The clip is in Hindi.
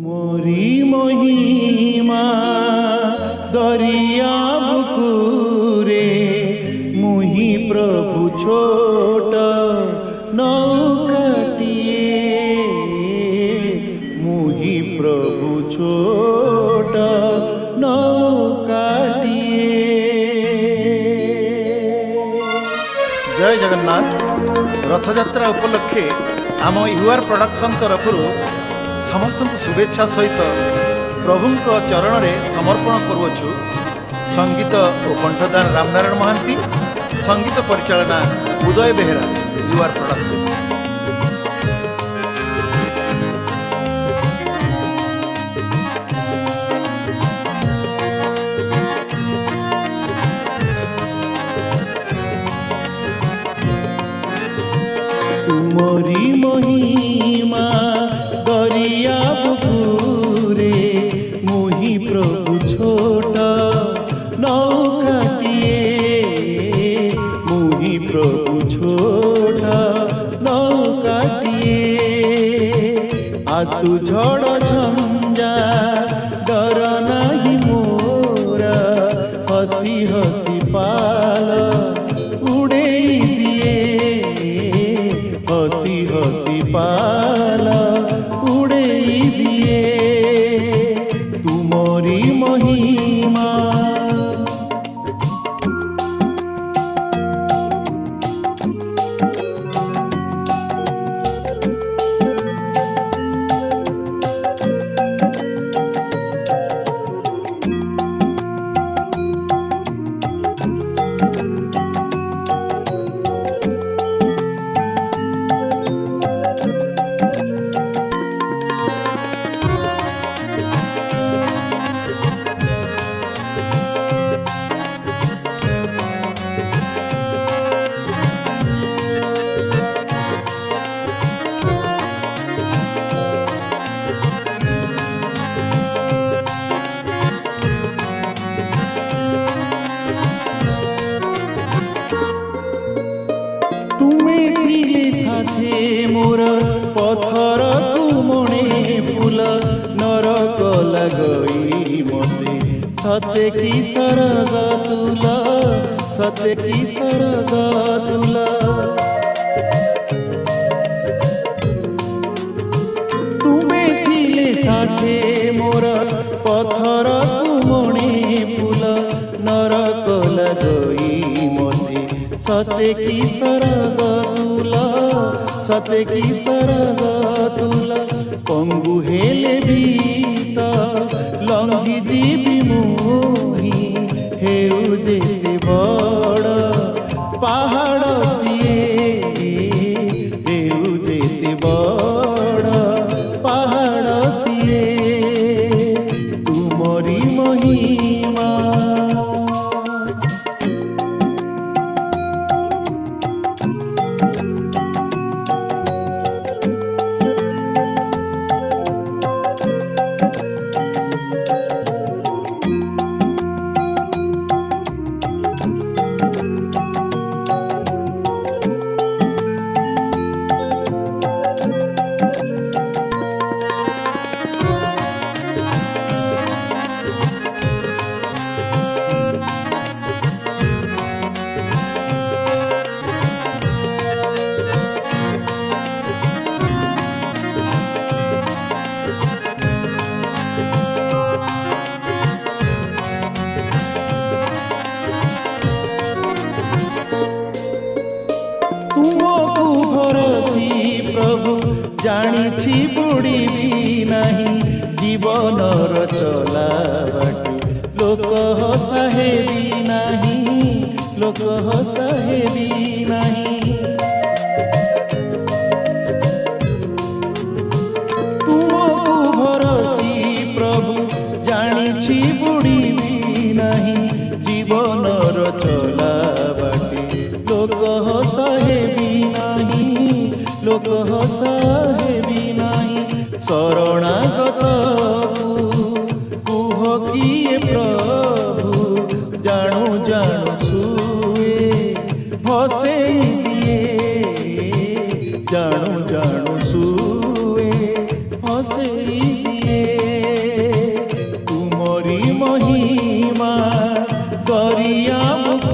मोरी महिमा दरिया बुकुरे मुही प्रभु छोट नौकाटिए मुही प्रभु छोट नौकाटिए। जय जगन्नाथ। रथयात्रा उपलक्षे आम यूआर प्रोडक्शन तरफ समस्त शुभेच्छा सहित प्रभुंक चरण में समर्पण करुछु। संगीत और कंठदान रामनारायण महांती, संगीत परिचालना उदय बेहेरा, यूआर प्रोडक्शन। तुमरी महिमा दरिया बुकुरे मुही प्रभु छोट नौकाटिए मुही प्रभु छोट नौकाटिए। आसु झड़ झंझा डर नहीं मोरा हसी हसी पाल उड़े दिए हसी हसी पाल उड़े दिए तुमरी महिमा। तुमे थिले साथे मोर पथर तुमणे फूल नरक लगई मते सते की सरग तुला सते की सरग तुला। तुमे थिले साथे मोर पथर तुमणे फूल नरक लगई मते सते की सरग तुला सते की सरग तुला। पंगु हेले बीत लंघी जीवी मोही हेउ जेते बड़ पहाड़ सिए हेउ जेते बड़ पहाड़ सिए तुमरी महिमा। तुमको भरसी प्रभु जानी बुड़ीबी नहीं जीवनर चला बाटे लोक हसाहेबी नहीं लोक हसाहेबी नहीं। तुमको भरसी प्रभु जानी बुड़ीबी नहीं जीवनर चला बाटे लोक हसाहेबी नहीं लोक हसाहेबी नहीं। शरणागत कुह किए प्रभु जाणु जाणु सुए भसे दुनिया